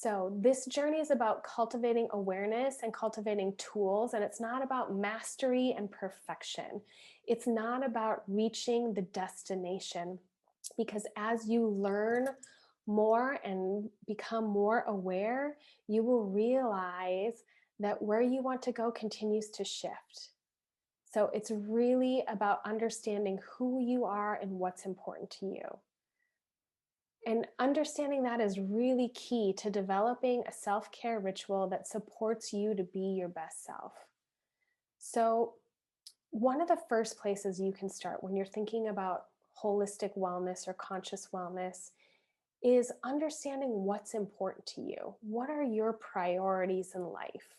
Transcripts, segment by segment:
So, this journey is about cultivating awareness and cultivating tools, and it's not about mastery and perfection. It's not about reaching the destination, because as you learn more and become more aware, you will realize that where you want to go continues to shift. So, it's really about understanding who you are and what's important to you. And understanding that is really key to developing a self care ritual that supports you to be your best self. So, one of the first places you can start when you're thinking about holistic wellness or conscious wellness is understanding what's important to you. What are your priorities in life?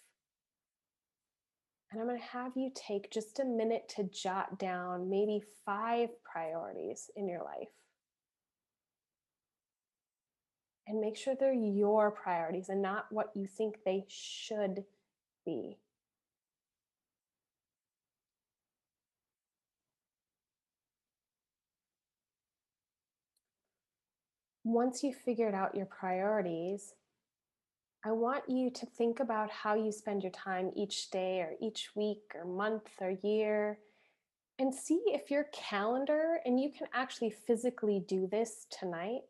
And I'm going to have you take just a minute to jot down maybe 5 priorities in your life and make sure they're your priorities and not what you think they should be. Once you've figured out your priorities, I want you to think about how you spend your time each day or each week or month or year and see if your calendar, and you can actually physically do this tonight,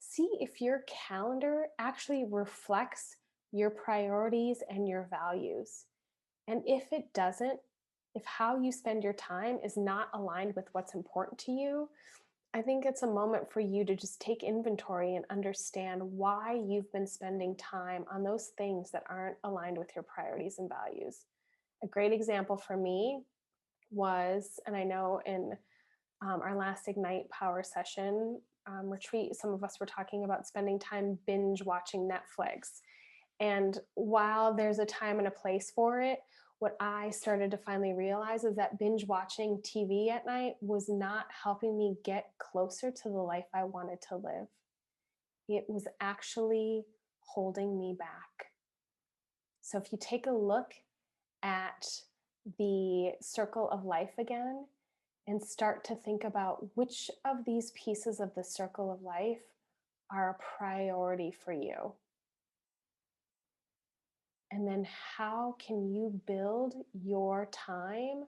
see if your calendar actually reflects your priorities and your values. And if it doesn't, if how you spend your time is not aligned with what's important to you, I think it's a moment for you to just take inventory and understand why you've been spending time on those things that aren't aligned with your priorities and values. A great example for me was, and I know in our last Ignite Power session retreat, some of us were talking about spending time binge watching Netflix. And while there's a time and a place for it, what I started to finally realize is that binge watching TV at night was not helping me get closer to the life I wanted to live. It was actually holding me back. So if you take a look at the circle of life again and start to think about which of these pieces of the circle of life are a priority for you. And then how can you build your time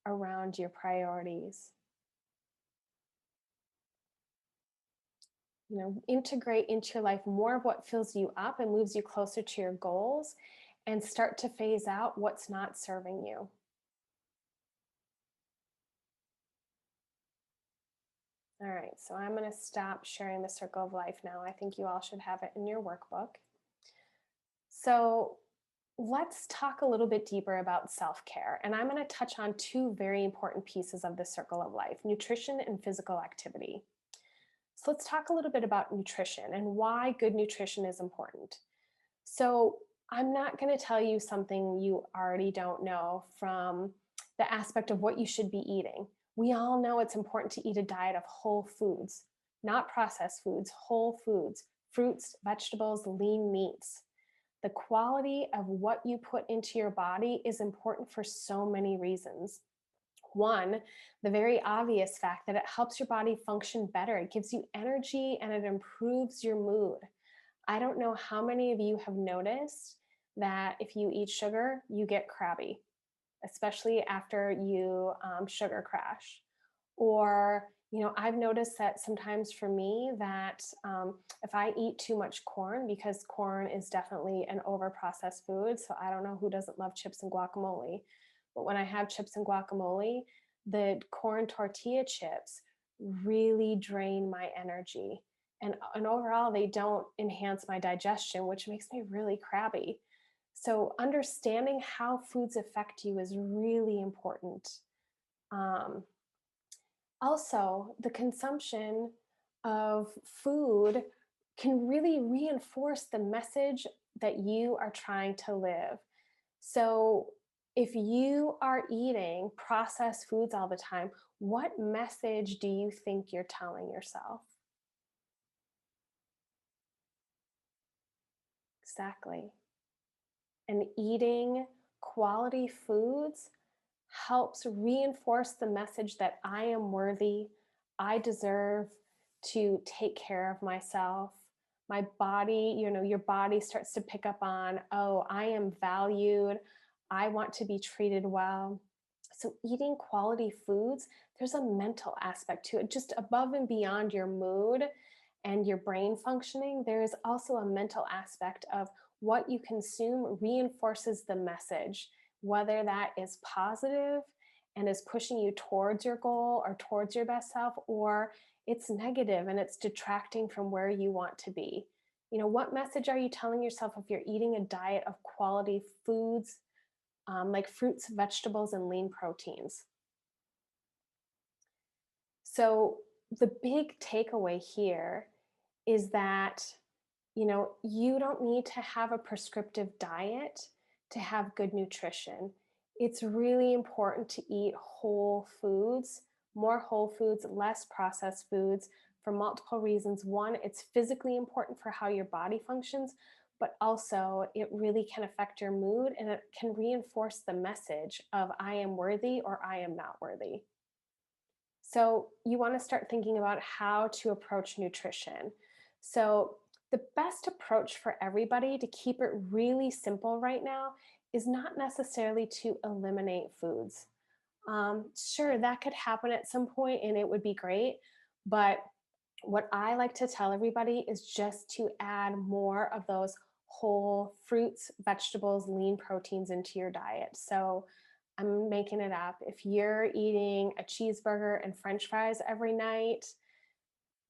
around your priorities? Integrate into your life more of what fills you up and moves you closer to your goals, and start to phase out what's not serving you. All right, so I'm going to stop sharing the circle of life now. I think you all should have it in your workbook. So, let's talk a little bit deeper about self care. And I'm going to touch on two very important pieces of the circle of life: nutrition and physical activity. So, let's talk a little bit about nutrition and why good nutrition is important. So, I'm not going to tell you something you already don't know from the aspect of what you should be eating. We all know it's important to eat a diet of whole foods, not processed foods, whole foods, fruits, vegetables, lean meats. The quality of what you put into your body is important for so many reasons. One, the very obvious fact that it helps your body function better. It gives you energy and it improves your mood. I don't know how many of you have noticed that if you eat sugar, you get crabby, especially after you sugar crash. Or, I've noticed that sometimes for me that if I eat too much corn, because corn is definitely an over processed food. So I don't know who doesn't love chips and guacamole. But when I have chips and guacamole, the corn tortilla chips really drain my energy. And overall, they don't enhance my digestion, which makes me really crabby. So understanding how foods affect you is really important. Um, Also, the consumption of food can really reinforce the message that you are trying to live. So, if you are eating processed foods all the time, what message do you think you're telling yourself? Exactly. And eating quality foods helps reinforce the message that I am worthy, I deserve to take care of myself. My body, your body starts to pick up on, oh, I am valued. I want to be treated well. So, eating quality foods, there's a mental aspect to it, just above and beyond your mood and your brain functioning. There is also a mental aspect of what you consume reinforces the message, whether that is positive and is pushing you towards your goal or towards your best self, or it's negative and it's detracting from where you want to be. What message are you telling yourself if you're eating a diet of quality foods, like fruits, vegetables, and lean proteins? So, the big takeaway here is that you don't need to have a prescriptive diet to have good nutrition. It's really important to eat whole foods, more whole foods, less processed foods, for multiple reasons. One, it's physically important for how your body functions, but also it really can affect your mood and it can reinforce the message of I am worthy or I am not worthy. So, you want to start thinking about how to approach nutrition. So, the best approach for everybody to keep it really simple right now is not necessarily to eliminate foods. Sure, that could happen at some point and it would be great. But what I like to tell everybody is just to add more of those whole fruits, vegetables, lean proteins into your diet. So I'm making it up. If you're eating a cheeseburger and french fries every night,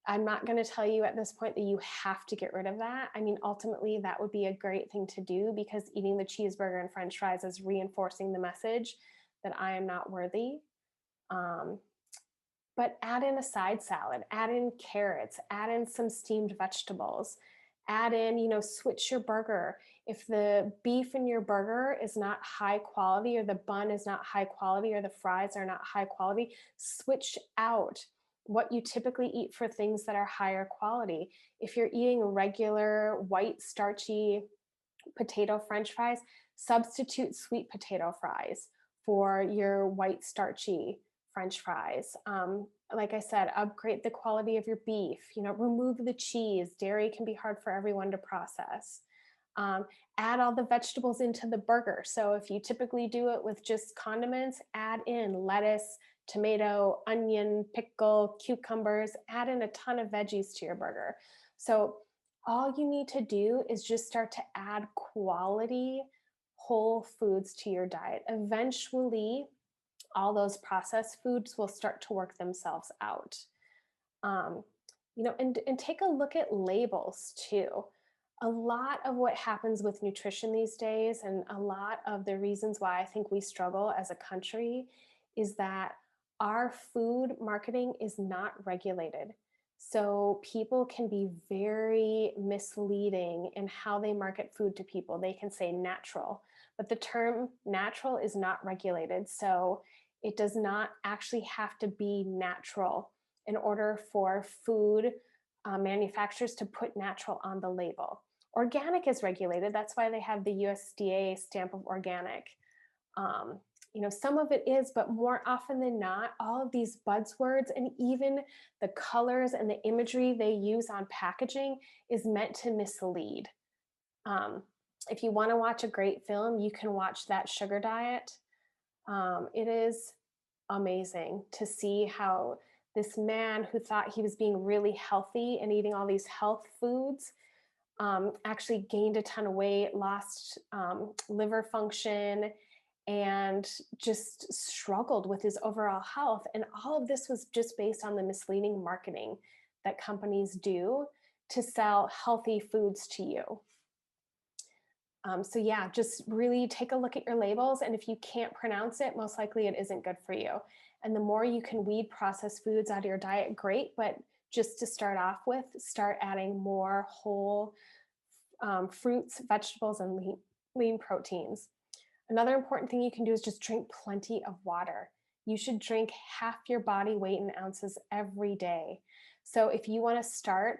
I'm not going to tell you at this point that you have to get rid of that. I mean, ultimately, that would be a great thing to do because eating the cheeseburger and french fries is reinforcing the message that I am not worthy. Um, but add in a side salad, add in carrots, add in some steamed vegetables, add in, switch your burger. If the beef in your burger is not high quality, or the bun is not high quality, or the fries are not high quality, switch out what you typically eat for things that are higher quality. If you're eating regular white starchy potato french fries, substitute sweet potato fries for your white starchy french fries. Like I said, upgrade the quality of your beef, remove the cheese. Dairy can be hard for everyone to process. Um, Add all the vegetables into the burger. So if you typically do it with just condiments, add in lettuce, tomato, onion, pickle, cucumbers, add in a ton of veggies to your burger. So all you need to do is just start to add quality whole foods to your diet. Eventually, all those processed foods will start to work themselves out. Um, and take a look at labels too. A lot of what happens with nutrition these days, and a lot of the reasons why I think we struggle as a country, is that our food marketing is not regulated. So people can be very misleading in how they market food to people. They can say natural, but the term natural is not regulated. So it does not actually have to be natural in order for food manufacturers to put natural on the label. Organic is regulated. That's why they have the USDA stamp of organic. Um, some of it is, but more often than not, all of these buzzwords and even the colors and the imagery they use on packaging is meant to mislead. Um, if you want to watch a great film, you can watch That Sugar Diet. It is amazing to see how this man who thought he was being really healthy and eating all these health foods actually gained a ton of weight, lost liver function, and just struggled with his overall health. And all of this was just based on the misleading marketing that companies do to sell healthy foods to you. So yeah, just really take a look at your labels. And if you can't pronounce it, most likely it isn't good for you. And the more you can weed processed foods out of your diet, great. But just to start off with, start adding more whole fruits, vegetables, and lean proteins. Another important thing you can do is just drink plenty of water. You should drink half your body weight in ounces every day. So if you want to start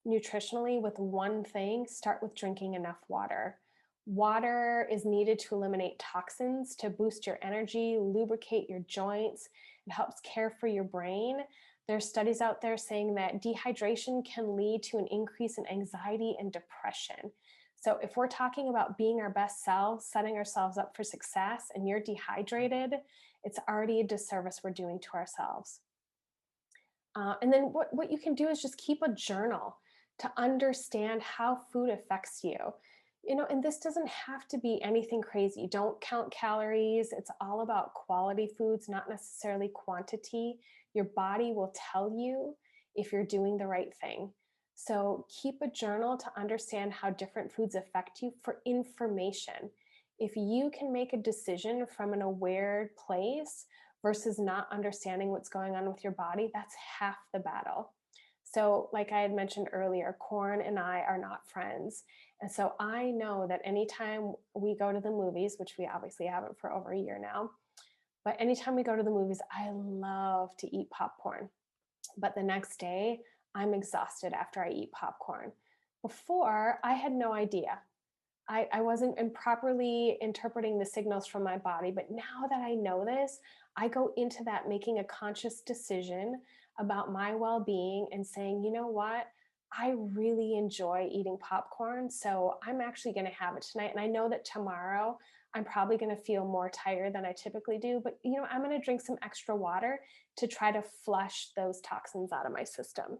nutritionally with one thing, start with drinking enough water. Water is needed to eliminate toxins, to boost your energy, lubricate your joints. It helps care for your brain. There's studies out there saying that dehydration can lead to an increase in anxiety and depression. So, if we're talking about being our best selves, setting ourselves up for success, and you're dehydrated, it's already a disservice we're doing to ourselves. And then what you can do is just keep a journal to understand how food affects you. And this doesn't have to be anything crazy. Don't count calories. It's all about quality foods, not necessarily quantity. Your body will tell you if you're doing the right thing. So keep a journal to understand how different foods affect you for information. If you can make a decision from an aware place, versus not understanding what's going on with your body, that's half the battle. So, like I had mentioned earlier, corn and I are not friends. And so I know that anytime we go to the movies, which we obviously haven't for over a year now, but anytime we go to the movies, I love to eat popcorn. But the next day, I'm exhausted after I eat popcorn. Before, I had no idea. I wasn't improperly interpreting the signals from my body. But now that I know this, I go into that making a conscious decision about my well being and saying, you know what? I really enjoy eating popcorn. So I'm actually going to have it tonight. And I know that tomorrow I'm probably going to feel more tired than I typically do. But, I'm going to drink some extra water to try to flush those toxins out of my system.